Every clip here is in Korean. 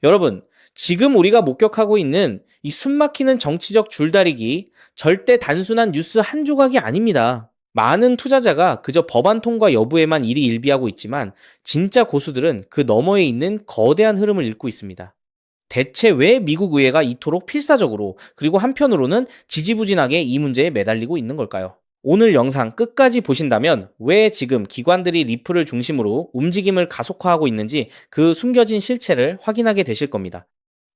여러분, 지금 우리가 목격하고 있는 이 숨막히는 정치적 줄다리기 절대 단순한 뉴스 한 조각이 아닙니다. 많은 투자자가 그저 법안 통과 여부에만 일희일비하고 있지만 진짜 고수들은 그 너머에 있는 거대한 흐름을 읽고 있습니다. 대체 왜 미국 의회가 이토록 필사적으로 그리고 한편으로는 지지부진하게 이 문제에 매달리고 있는 걸까요? 오늘 영상 끝까지 보신다면 왜 지금 기관들이 리플을 중심으로 움직임을 가속화하고 있는지 그 숨겨진 실체를 확인하게 되실 겁니다.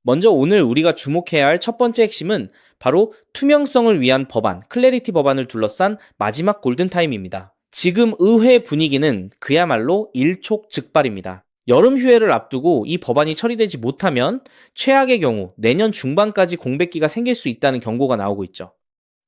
먼저 오늘 우리가 주목해야 할 첫 번째 핵심은 바로 투명성을 위한 법안, 클래리티 법안을 둘러싼 마지막 골든타임입니다. 지금 의회 분위기는 그야말로 일촉즉발입니다. 여름 휴회를 앞두고 이 법안이 처리되지 못하면 최악의 경우 내년 중반까지 공백기가 생길 수 있다는 경고가 나오고 있죠.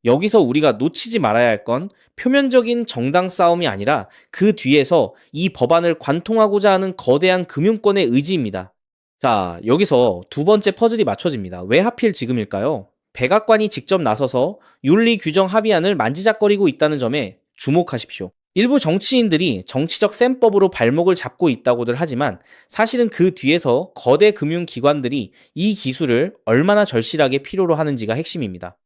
여기서 우리가 놓치지 말아야 할 건 표면적인 정당 싸움이 아니라 그 뒤에서 이 법안을 관통하고자 하는 거대한 금융권의 의지입니다. 자, 여기서 두 번째 퍼즐이 맞춰집니다. 왜 하필 지금일까요? 백악관이 직접 나서서 윤리 규정 합의안을 만지작거리고 있다는 점에 주목하십시오. 일부 정치인들이 정치적 셈법으로 발목을 잡고 있다고들 하지만 사실은 그 뒤에서 거대 금융기관들이 이 기술을 얼마나 절실하게 필요로 하는지가 핵심입니다.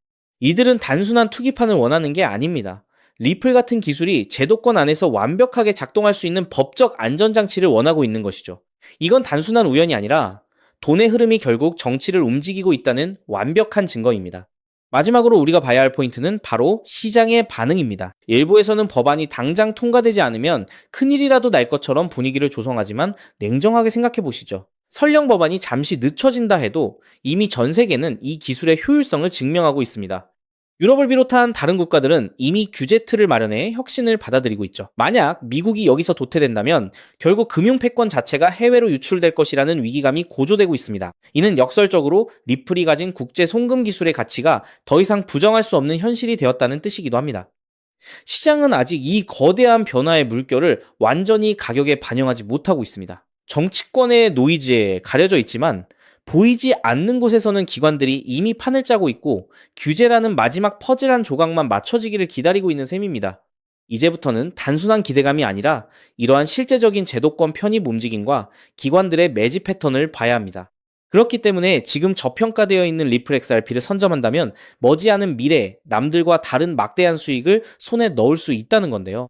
이들은 단순한 투기판을 원하는 게 아닙니다. 리플 같은 기술이 제도권 안에서 완벽하게 작동할 수 있는 법적 안전장치를 원하고 있는 것이죠. 이건 단순한 우연이 아니라 돈의 흐름이 결국 정치를 움직이고 있다는 완벽한 증거입니다. 마지막으로 우리가 봐야 할 포인트는 바로 시장의 반응입니다. 일부에서는 법안이 당장 통과되지 않으면 큰일이라도 날 것처럼 분위기를 조성하지만 냉정하게 생각해 보시죠. 설령 법안이 잠시 늦춰진다 해도 이미 전 세계는 이 기술의 효율성을 증명하고 있습니다. 유럽을 비롯한 다른 국가들은 이미 규제 틀을 마련해 혁신을 받아들이고 있죠. 만약 미국이 여기서 도태된다면 결국 금융 패권 자체가 해외로 유출될 것이라는 위기감이 고조되고 있습니다. 이는 역설적으로 리플이 가진 국제 송금 기술의 가치가 더 이상 부정할 수 없는 현실이 되었다는 뜻이기도 합니다. 시장은 아직 이 거대한 변화의 물결을 완전히 가격에 반영하지 못하고 있습니다. 정치권의 노이즈에 가려져 있지만 보이지 않는 곳에서는 기관들이 이미 판을 짜고 있고 규제라는 마지막 퍼즐 한 조각만 맞춰지기를 기다리고 있는 셈입니다. 이제부터는 단순한 기대감이 아니라 이러한 실제적인 제도권 편입 움직임과 기관들의 매집 패턴을 봐야 합니다. 그렇기 때문에 지금 저평가되어 있는 리플 XRP를 선점한다면 머지않은 미래에 남들과 다른 막대한 수익을 손에 넣을 수 있다는 건데요.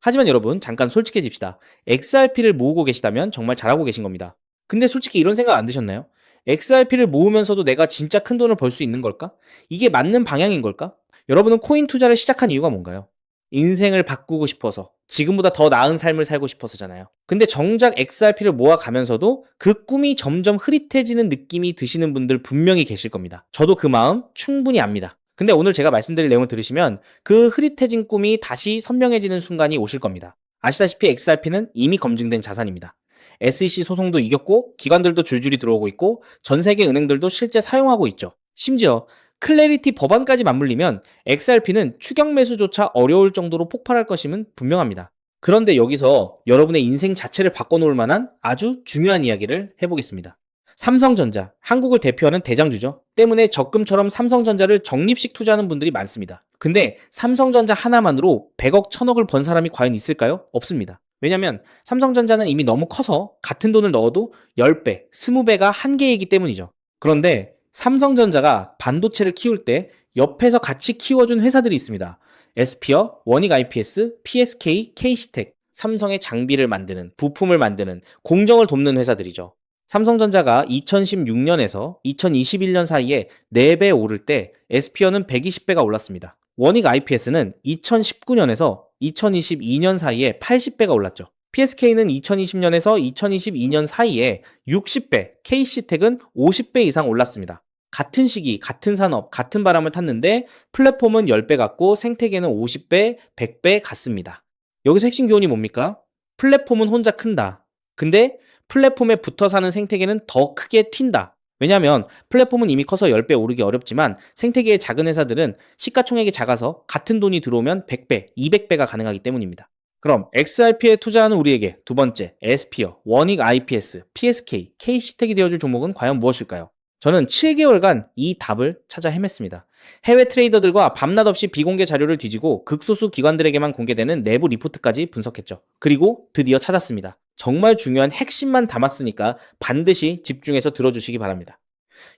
하지만 여러분, 잠깐 솔직해집시다. XRP를 모으고 계시다면 정말 잘하고 계신 겁니다. 근데 솔직히 이런 생각 안 드셨나요? XRP를 모으면서도 내가 진짜 큰 돈을 벌 수 있는 걸까? 이게 맞는 방향인 걸까? 여러분은 코인 투자를 시작한 이유가 뭔가요? 인생을 바꾸고 싶어서, 지금보다 더 나은 삶을 살고 싶어서잖아요. 근데 정작 XRP를 모아가면서도 그 꿈이 점점 흐릿해지는 느낌이 드시는 분들 분명히 계실 겁니다. 저도 그 마음 충분히 압니다. 근데 오늘 제가 말씀드릴 내용을 들으시면 그 흐릿해진 꿈이 다시 선명해지는 순간이 오실 겁니다. 아시다시피 XRP는 이미 검증된 자산입니다. SEC 소송도 이겼고 기관들도 줄줄이 들어오고 있고 전 세계 은행들도 실제 사용하고 있죠. 심지어 클래리티 법안까지 맞물리면 XRP는 추격 매수조차 어려울 정도로 폭발할 것임은 분명합니다. 그런데 여기서 여러분의 인생 자체를 바꿔놓을 만한 아주 중요한 이야기를 해보겠습니다. 삼성전자, 한국을 대표하는 대장주죠. 때문에 적금처럼 삼성전자를 적립식 투자하는 분들이 많습니다. 근데 삼성전자 하나만으로 100억, 1000억을 번 사람이 과연 있을까요? 없습니다. 왜냐면 삼성전자는 이미 너무 커서 같은 돈을 넣어도 10배, 20배가 한계이기 때문이죠. 그런데 삼성전자가 반도체를 키울 때 옆에서 같이 키워준 회사들이 있습니다. 에스피어, 원익 IPS, PSK, K시텍, 삼성의 장비를 만드는, 부품을 만드는, 공정을 돕는 회사들이죠. 삼성전자가 2016년에서 2021년 사이에 4배 오를 때 에스피어는 120배가 올랐습니다. 원익 IPS는 2019년에서 2022년 사이에 80배가 올랐죠. PSK는 2020년에서 2022년 사이에 60배, K시텍은 50배 이상 올랐습니다. 같은 시기, 같은 산업, 같은 바람을 탔는데 플랫폼은 10배 같고 생태계는 50배, 100배 같습니다. 여기서 핵심 교훈이 뭡니까? 플랫폼은 혼자 큰다. 근데 플랫폼에 붙어 사는 생태계는 더 크게 튄다. 왜냐하면 플랫폼은 이미 커서 10배 오르기 어렵지만 생태계의 작은 회사들은 시가총액이 작아서 같은 돈이 들어오면 100배, 200배가 가능하기 때문입니다. 그럼 XRP에 투자하는 우리에게 두 번째, 에스피어, 원익 IPS, PSK, K시텍이 되어줄 종목은 과연 무엇일까요? 저는 7개월간 이 답을 찾아 헤맸습니다. 해외 트레이더들과 밤낮 없이 비공개 자료를 뒤지고 극소수 기관들에게만 공개되는 내부 리포트까지 분석했죠. 그리고 드디어 찾았습니다. 정말 중요한 핵심만 담았으니까 반드시 집중해서 들어주시기 바랍니다.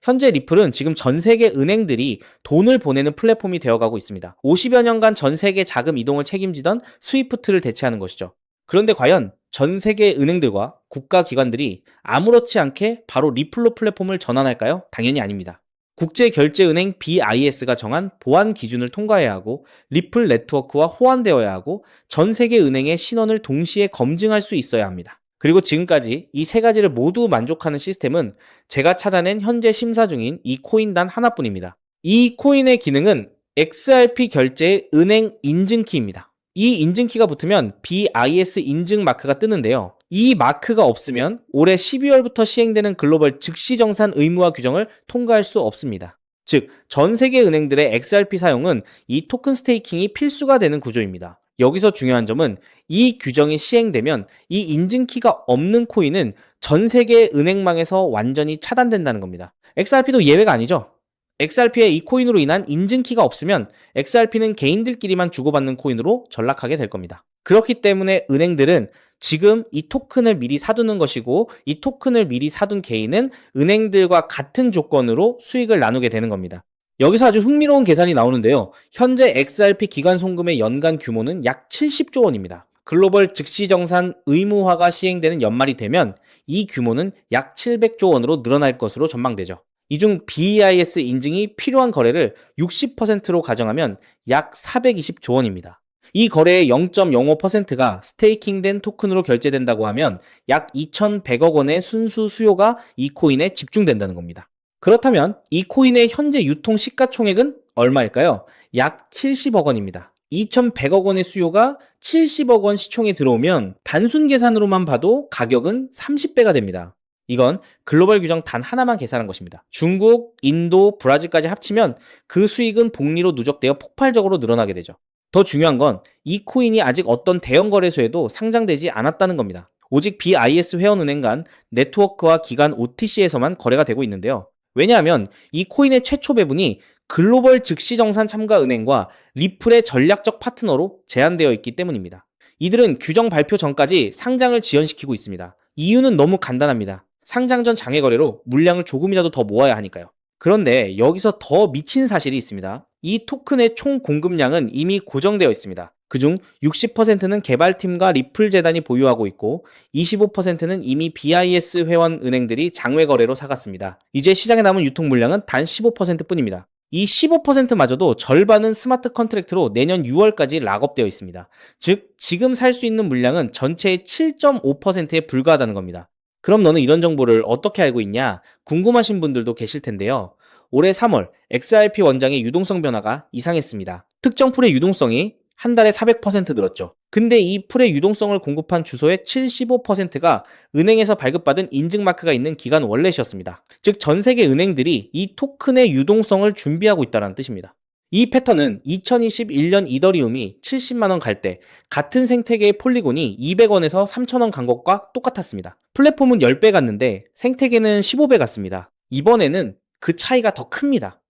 현재 리플은 지금 전 세계 은행들이 돈을 보내는 플랫폼이 되어가고 있습니다. 50여 년간 전 세계 자금 이동을 책임지던 스위프트를 대체하는 것이죠. 그런데 과연 전 세계 은행들과 국가기관들이 아무렇지 않게 바로 리플로 플랫폼을 전환할까요? 당연히 아닙니다. 국제결제은행 BIS가 정한 보안 기준을 통과해야 하고 리플 네트워크와 호환되어야 하고 전 세계 은행의 신원을 동시에 검증할 수 있어야 합니다. 그리고 지금까지 이 세 가지를 모두 만족하는 시스템은 제가 찾아낸 현재 심사 중인 이 코인 단 하나뿐입니다. 이 코인의 기능은 XRP 결제의 은행 인증키입니다. 이 인증키가 붙으면 BIS 인증 마크가 뜨는데요. 이 마크가 없으면 올해 12월부터 시행되는 글로벌 즉시정산 의무화 규정을 통과할 수 없습니다. 즉, 전 세계 은행들의 XRP 사용은 이 토큰 스테이킹이 필수가 되는 구조입니다. 여기서 중요한 점은 이 규정이 시행되면 이 인증키가 없는 코인은 전 세계 은행망에서 완전히 차단된다는 겁니다. XRP도 예외가 아니죠. XRP의 이 코인으로 인한 인증키가 없으면 XRP는 개인들끼리만 주고받는 코인으로 전락하게 될 겁니다. 그렇기 때문에 은행들은 지금 이 토큰을 미리 사두는 것이고 이 토큰을 미리 사둔 개인은 은행들과 같은 조건으로 수익을 나누게 되는 겁니다. 여기서 아주 흥미로운 계산이 나오는데요. 현재 XRP 기관 송금의 연간 규모는 약 70조 원입니다. 글로벌 즉시정산 의무화가 시행되는 연말이 되면 이 규모는 약 700조 원으로 늘어날 것으로 전망되죠. 이 중 BIS 인증이 필요한 거래를 60%로 가정하면 약 420조 원입니다. 이 거래의 0.05%가 스테이킹된 토큰으로 결제된다고 하면 약 2,100억 원의 순수 수요가 이 코인에 집중된다는 겁니다. 그렇다면 이 코인의 현재 유통 시가총액은 얼마일까요? 약 70억 원입니다. 2,100억 원의 수요가 70억 원 시총에 들어오면 단순 계산으로만 봐도 가격은 30배가 됩니다. 이건 글로벌 규정 단 하나만 계산한 것입니다. 중국, 인도, 브라질까지 합치면 그 수익은 복리로 누적되어 폭발적으로 늘어나게 되죠. 더 중요한 건 이 코인이 아직 어떤 대형 거래소에도 상장되지 않았다는 겁니다. 오직 BIS 회원은행 간 네트워크와 기관 OTC에서만 거래가 되고 있는데요. 왜냐하면 이 코인의 최초 배분이 글로벌 즉시정산 참가 은행과 리플의 전략적 파트너로 제한되어 있기 때문입니다. 이들은 규정 발표 전까지 상장을 지연시키고 있습니다. 이유는 너무 간단합니다. 상장 전 장외 거래로 물량을 조금이라도 더 모아야 하니까요. 그런데 여기서 더 미친 사실이 있습니다. 이 토큰의 총 공급량은 이미 고정되어 있습니다. 그중 60%는 개발팀과 리플 재단이 보유하고 있고 25%는 이미 BIS 회원 은행들이 장외 거래로 사갔습니다. 이제 시장에 남은 유통 물량은 단 15%뿐입니다. 이 15%마저도 절반은 스마트 컨트랙트로 내년 6월까지 락업되어 있습니다. 즉, 지금 살 수 있는 물량은 전체의 7.5%에 불과하다는 겁니다. 그럼 너는 이런 정보를 어떻게 알고 있냐? 궁금하신 분들도 계실 텐데요. 올해 3월 XRP 원장의 유동성 변화가 이상했습니다. 특정 풀의 유동성이 한 달에 400% 늘었죠. 근데 이 풀의 유동성을 공급한 주소의 75%가 은행에서 발급받은 인증마크가 있는 기관 월렛이었습니다. 즉, 전 세계 은행들이 이 토큰의 유동성을 준비하고 있다는 뜻입니다. 이 패턴은 2021년 이더리움이 70만원 갈 때 같은 생태계의 폴리곤이 200원에서 3,000원 간 것과 똑같았습니다. 플랫폼은 10배 갔는데 생태계는 15배 갔습니다. 이번에는 그 차이가 더 큽니다.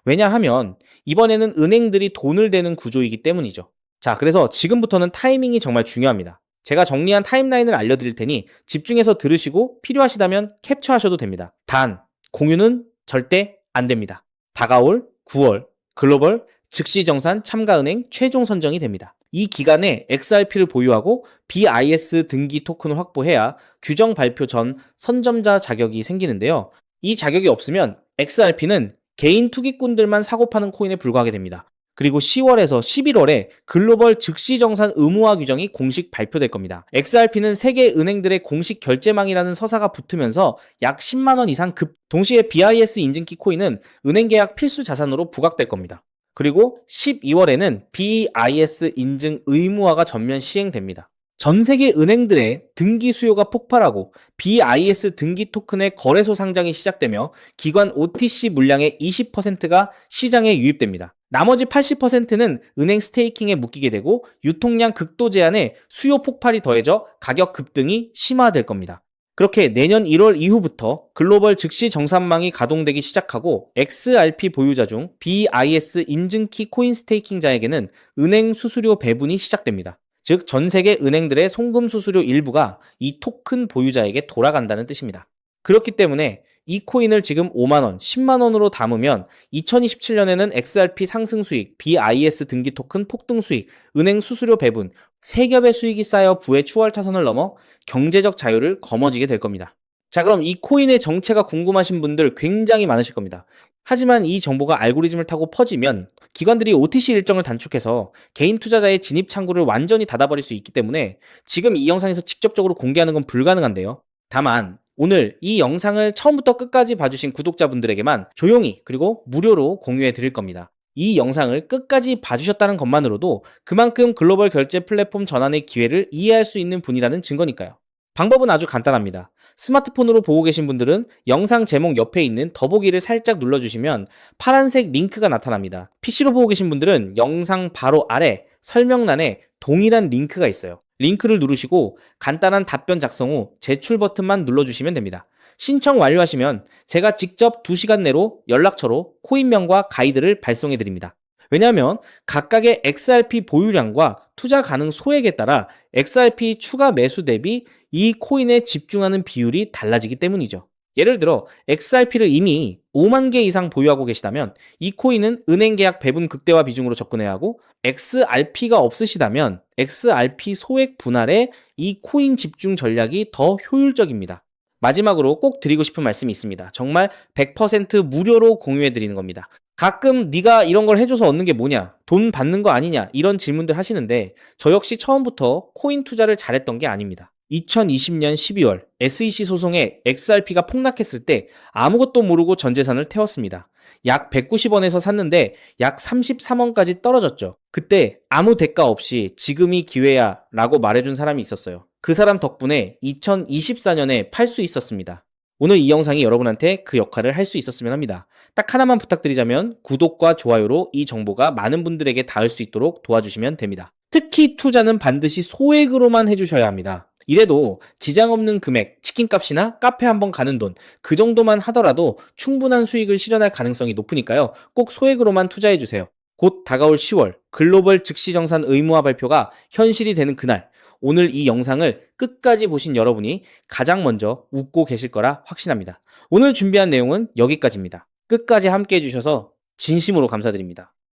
왜냐하면 이번에는 은행들이 돈을 대는 구조이기 때문이죠. 자, 그래서 지금부터는 타이밍이 정말 중요합니다. 제가 정리한 타임라인을 알려드릴 테니 집중해서 들으시고 필요하시다면 캡처하셔도 됩니다. 단, 공유는 절대 안 됩니다. 다가올 9월 글로벌 즉시정산 참가은행 최종 선정이 됩니다. 이 기간에 XRP를 보유하고 BIS 등기 토큰을 확보해야 규정 발표 전 선점자 자격이 생기는데요. 이 자격이 없으면 XRP는 개인 투기꾼들만 사고 파는 코인에 불과하게 됩니다. 그리고 10월에서 11월에 글로벌 즉시정산 의무화 규정이 공식 발표될 겁니다. XRP는 세계 은행들의 공식 결제망이라는 서사가 붙으면서 약 10만 원 이상 동시에 BIS 인증키 코인은 은행 계약 필수 자산으로 부각될 겁니다. 그리고 12월에는 BIS 인증 의무화가 전면 시행됩니다. 전 세계 은행들의 등기 수요가 폭발하고 BIS 등기 토큰의 거래소 상장이 시작되며 기관 OTC 물량의 20%가 시장에 유입됩니다. 나머지 80%는 은행 스테이킹에 묶이게 되고 유통량 극도 제한에 수요 폭발이 더해져 가격 급등이 심화될 겁니다. 그렇게 내년 1월 이후부터 글로벌 즉시 정산망이 가동되기 시작하고 XRP 보유자 중 BIS 인증키 코인 스테이킹자에게는 은행 수수료 배분이 시작됩니다. 즉 전 세계 은행들의 송금 수수료 일부가 이 토큰 보유자에게 돌아간다는 뜻입니다. 그렇기 때문에 이 코인을 지금 5만 원, 10만 원으로 담으면 2027년에는 XRP 상승 수익, BIS 등기 토큰 폭등 수익, 은행 수수료 배분, 세 겹의 수익이 쌓여 부의 추월 차선을 넘어 경제적 자유를 거머쥐게 될 겁니다. 자, 그럼 이 코인의 정체가 궁금하신 분들 굉장히 많으실 겁니다. 하지만 이 정보가 알고리즘을 타고 퍼지면 기관들이 OTC 일정을 단축해서 개인 투자자의 진입 창구를 완전히 닫아버릴 수 있기 때문에 지금 이 영상에서 직접적으로 공개하는 건 불가능한데요. 다만 오늘 이 영상을 처음부터 끝까지 봐주신 구독자분들에게만 조용히 그리고 무료로 공유해 드릴 겁니다. 이 영상을 끝까지 봐주셨다는 것만으로도 그만큼 글로벌 결제 플랫폼 전환의 기회를 이해할 수 있는 분이라는 증거니까요. 방법은 아주 간단합니다. 스마트폰으로 보고 계신 분들은 영상 제목 옆에 있는 더보기를 살짝 눌러주시면 파란색 링크가 나타납니다. PC로 보고 계신 분들은 영상 바로 아래 설명란에 동일한 링크가 있어요. 링크를 누르시고 간단한 답변 작성 후 제출 버튼만 눌러주시면 됩니다. 신청 완료하시면 제가 직접 2시간 내로 연락처로 코인명과 가이드를 발송해 드립니다. 왜냐하면 각각의 XRP 보유량과 투자 가능 소액에 따라 XRP 추가 매수 대비 이 코인에 집중하는 비율이 달라지기 때문이죠. 예를 들어 XRP를 이미 5만 개 이상 보유하고 계시다면 이 코인은 은행 계약 배분 극대화 비중으로 접근해야 하고, XRP가 없으시다면 XRP 소액 분할에 이 코인 집중 전략이 더 효율적입니다. 마지막으로 꼭 드리고 싶은 말씀이 있습니다. 정말 100% 무료로 공유해 드리는 겁니다. 가끔 네가 이런 걸 해줘서 얻는 게 뭐냐, 돈 받는 거 아니냐, 이런 질문들 하시는데 저 역시 처음부터 코인 투자를 잘했던 게 아닙니다. 2020년 12월 SEC 소송에 XRP가 폭락했을 때 아무것도 모르고 전 재산을 태웠습니다. 약 190원에서 샀는데 약 33원까지 떨어졌죠. 그때 아무 대가 없이 지금이 기회야 라고 말해준 사람이 있었어요. 그 사람 덕분에 2024년에 팔 수 있었습니다. 오늘 이 영상이 여러분한테 그 역할을 할 수 있었으면 합니다. 딱 하나만 부탁드리자면 구독과 좋아요로 이 정보가 많은 분들에게 닿을 수 있도록 도와주시면 됩니다. 특히 투자는 반드시 소액으로만 해주셔야 합니다. 이래도 지장 없는 금액, 치킨값이나 카페 한번 가는 돈, 그 정도만 하더라도 충분한 수익을 실현할 가능성이 높으니까요. 꼭 소액으로만 투자해주세요. 곧 다가올 10월 글로벌 즉시정산 의무화 발표가 현실이 되는 그날, 오늘 이 영상을 끝까지 보신 여러분이 가장 먼저 웃고 계실 거라 확신합니다. 오늘 준비한 내용은 여기까지입니다. 끝까지 함께 해주셔서 진심으로 감사드립니다.